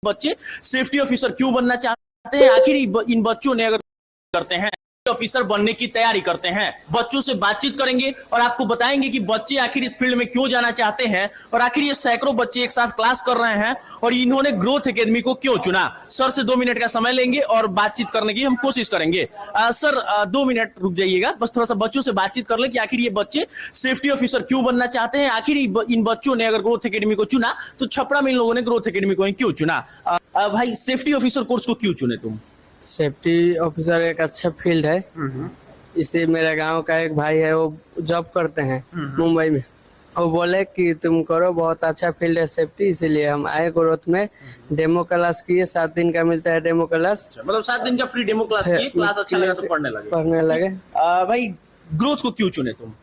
बच्चे safety officer क्यों बनना चाहते हैं? आखिर इन बच्चों ने अगर करते हैं ऑफिसर बनने की तैयारी करते हैं, बच्चों से बातचीत करेंगे और आपको बताएंगे कि बच्चे आखिर इस फील्ड में क्यों जाना चाहते हैं और आखिर ये सैकड़ों बच्चे एक साथ क्लास कर रहे हैं और इन्होंने ग्रोथ एकेडमी को क्यों चुना। सर से 2 मिनट का समय लेंगे और बातचीत करने की हम कोशिश करेंगे। सर 2 मिनट रुक जाइएगा, बस थोड़ा सा बच्चों से बातचीत कर ले कि आखिर ये बच्चे सेफ्टी ऑफिसर क्यों बनना चाहते हैं। आखिर इन बच्चों ने अगर ग्रोथ एकेडमी को चुना तो छपरा में इन लोगों ने ग्रोथ एकेडमी को क्यों चुना। भाई सेफ्टी ऑफिसर कोर्स को क्यों चुने तुम? सेफ्टी ऑफिसर एक अच्छा फील्ड है। इसे मेरे गांव का एक भाई है, वो जॉब करते हैं मुंबई में। वो बोले कि तुम करो, बहुत अच्छा फील्ड है सेफ्टी, इसीलिए हम आए ग्रोथ में। डेमो क्लास किए, 7 दिन का मिलता है डेमो क्लास। मतलब 7 दिन का फ्री डेमो क्लास किए, क्लास अच्छा लगा तो पढ़ने लगे। भाई ग्रोथ को क्यों चुने तुम?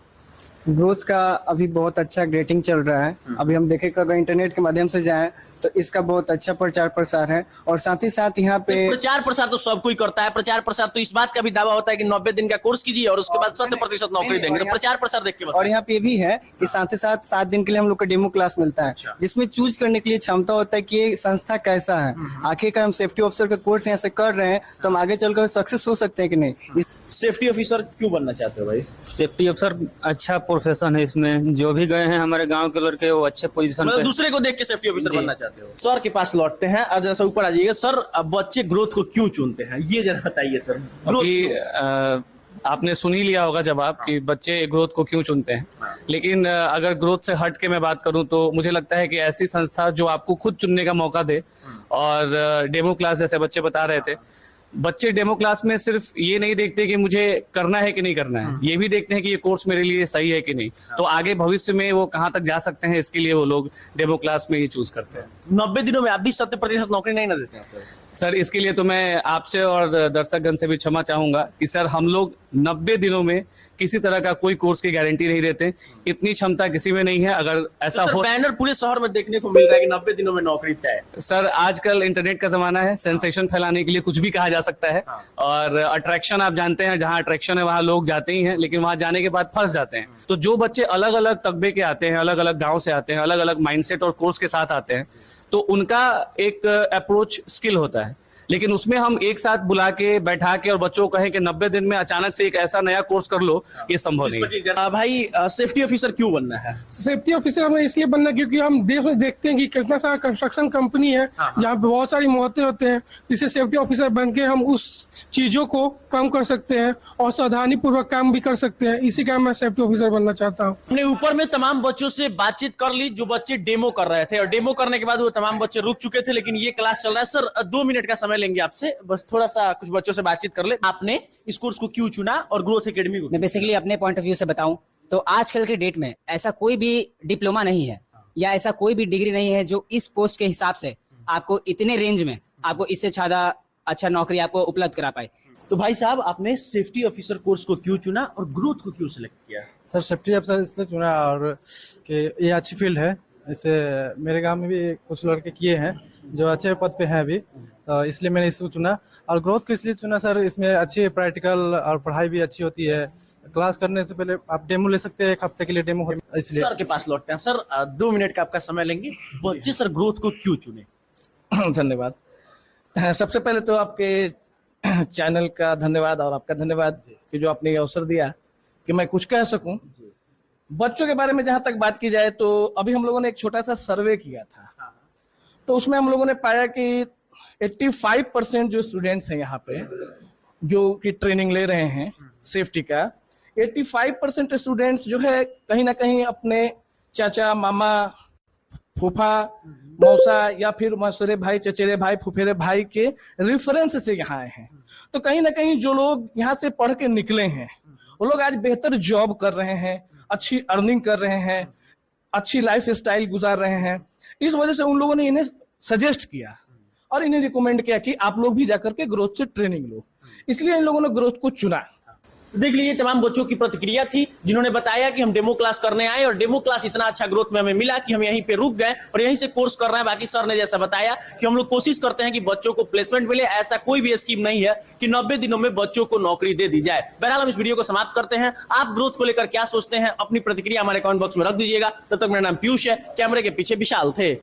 ग्रोथ का अभी बहुत अच्छा ग्रेटिंग चल रहा है। अभी हम देखें कि अगर इंटरनेट के माध्यम से जाएं तो इसका बहुत अच्छा प्रचार प्रसार है और साथ ही साथ यहाँ पे प्रचार प्रसार तो सब कोई करता है। प्रचार प्रसार तो इस बात का भी दावा होता है कि 90 दिन का कोर्स कीजिए और उसके बाद 100% नौकरी देंगे। तो प्रचार प्रसार देख के और यहाँ पे ये भी है कि साथ ही साथ 7 दिन के लिए हम लोग का डेमो क्लास मिलता है, जिसमें चूज करने के लिए क्षमता होता है कि ये संस्था कैसा है। आखिरकार हम सेफ्टी ऑफिसर का कोर्स यहाँ से कर रहे हैं तो हम आगे चलकर सक्सेस हो सकते हैं कि नहीं। सेफ्टी ऑफिसर क्यों बनना चाहते हो भाई? सेफ्टी ऑफिसर अच्छा प्रोफेशन है, इसमें जो भी गए हैं हमारे गांव के लड़के वो अच्छे पोजीशन पे। दूसरे को देख के सेफ्टी ऑफिसर बनना चाहते हो। सर के पास लौटते हैं, आज जैसा ऊपर आ जाइएगा। सर बच्चे ग्रोथ को क्यों चुनते हैं ये जरा बताइए सर। आपने सुन ही लिया होगा जवाब कि बच्चे ग्रोथ को क्यों चुनते हैं। लेकिन अगर ग्रोथ से हट के मैं बात करूं तो मुझे लगता है कि ऐसी संस्था जो आपको खुद चुनने का मौका दे, और डेमो क्लास जैसे बच्चे बता रहे थे, बच्चे डेमो क्लास में सिर्फ ये नहीं देखते कि मुझे करना है कि नहीं करना है, ये भी देखते हैं कि ये कोर्स मेरे लिए सही है कि नहीं। तो आगे भविष्य में वो कहाँ तक जा सकते हैं, इसके लिए वो लोग डेमो क्लास में ही चूज करते हैं। 90 दिनों में आप भी 100% नौकरी नहीं ना देते हैं सर, इसके लिए तो मैं आपसे और दर्शकगण से भी क्षमा चाहूंगा कि सर हम लोग 90 दिनों में किसी तरह का कोई कोर्स की गारंटी नहीं देते। इतनी क्षमता किसी में नहीं है। अगर ऐसा हो, बैनर पूरे शहर में देखने को मिल रहा है कि 90 दिनों में नौकरी तय। सर आजकल इंटरनेट का जमाना है, सेंसेशन फैलाने के लिए कुछ भी कहा जा सकता है। और अट्रैक्शन आप जानते हैं, जहाँ अट्रैक्शन है वहाँ लोग जाते ही हैं, लेकिन वहाँ जाने के बाद फंस जाते हैं। तो जो बच्चे अलग अलग तकबे के आते हैं, अलग अलग गाँव से आते हैं, अलग अलग माइंडसेट और कोर्स के साथ आते हैं, तो उनका एक अप्रोच स्किल होता है। लेकिन उसमें हम एक साथ बुला के बैठा के और बच्चों को कहें कि 90 दिन में अचानक से एक ऐसा नया कोर्स कर लो, ये संभव नहीं है। भाई सेफ्टी ऑफिसर क्यों बनना है? सेफ्टी ऑफिसर हमें इसलिए बनना क्योंकि हम देश में देखते हैं कि कितना सारा कंस्ट्रक्शन कंपनी है जहाँ पे बहुत सारी मौतें होते हैं। इसे सेफ्टी ऑफिसर बन के हम उस चीजों को कम कर सकते हैं और सावधानी पूर्वक काम भी कर सकते हैं। इसी कारण मैं सेफ्टी ऑफिसर बनना चाहता हूँ। हमने ऊपर में तमाम बच्चों से बातचीत कर ली जो बच्चे डेमो कर रहे थे, और डेमो करने के बाद वो तमाम बच्चे रुक चुके थे, लेकिन ये क्लास चल रहा है। सर 2 मिनट का समय लेंगे आपसे, बस थोड़ा सा कुछ बच्चों से बातचीत कर ले। आपने इस कोर्स को क्यों चुना और ग्रोथ एकेडमी को? मैं बेसिकली अपने पॉइंट ऑफ व्यू से बताऊं तो आजकल के डेट में ऐसा कोई भी डिप्लोमा नहीं है या ऐसा कोई भी डिग्री नहीं है जो इस पोस्ट के हिसाब से आपको इतने रेंज में आपको इससे ज्यादा अच्छा नौकरी आपको उपलब्ध करा पाए। तो भाई साहब आपने सेफ्टी ऑफिसर कोर्स को क्यों चुना और ग्रोथ को क्यों सिलेक्ट किया? सर सेफ्टी ऑफिसर इसलिए चुना और कि ये अच्छी फील्ड है। इसे मेरे गांव में भी कुछ लड़के किए हैं जो अच्छे पद पे हैं अभी, तो इसलिए मैंने इसको चुना। और ग्रोथ को इसलिए चुना सर, इसमें अच्छी प्रैक्टिकल और पढ़ाई भी अच्छी होती है। क्लास करने से पहले आप डेमो ले सकते हैं, 1 हफ्ते के लिए डेमो, इसलिए। सर के पास लौटते हैं। सर 2 मिनट का आपका समय लेंगे। बच्चे सर ग्रोथ को क्यों चुने? धन्यवाद। सबसे पहले तो आपके चैनल का धन्यवाद और आपका धन्यवाद कि जो आपने ये अवसर दिया कि मैं कुछ कह सकूं। बच्चों के बारे में जहां तक बात की जाए तो अभी हम लोगों ने एक छोटा सा सर्वे किया था, तो उसमें हम लोगों ने पाया कि 85% जो स्टूडेंट्स हैं यहाँ पे जो कि ट्रेनिंग ले रहे हैं सेफ्टी का, 85% स्टूडेंट्स जो है कहीं ना कहीं अपने चाचा, मामा, फूफा, मौसा या फिर मौसरे भाई, चचेरे भाई, फुफेरे भाई के रेफरेंस से यहाँ आए हैं। तो कहीं ना कहीं जो लोग यहाँ से पढ़ के निकले हैं वो लोग आज बेहतर जॉब कर रहे हैं, अच्छी अर्निंग कर रहे हैं, अच्छी लाइफ स्टाइल गुजार रहे हैं। इस वजह से उन लोगों ने इन्हें सजेस्ट किया और इन्हें रिकमेंड किया कि आप लोग भी जाकर के ग्रोथ से ट्रेनिंग लो, इसलिए इन लोगों ने ग्रोथ को चुना। देख लीजिए तमाम बच्चों की प्रतिक्रिया थी जिन्होंने बताया कि हम डेमो क्लास करने आए और डेमो क्लास इतना अच्छा ग्रोथ में हमें मिला कि हम यहीं पे रुक गए और यहीं से कोर्स कर रहे हैं। बाकी सर ने जैसा बताया कि हम लोग कोशिश करते हैं कि बच्चों को प्लेसमेंट मिले, ऐसा कोई भी स्कीम नहीं है कि 90 दिनों में बच्चों को नौकरी दे दी जाए। बहरहाल हम इस वीडियो को समाप्त करते हैं। आप ग्रोथ को लेकर क्या सोचते हैं, अपनी प्रतिक्रिया हमारे कमेंट बॉक्स में रख दीजिएगा। तब तक मेरा नाम पीयूष है, कैमरे के पीछे विशाल थे।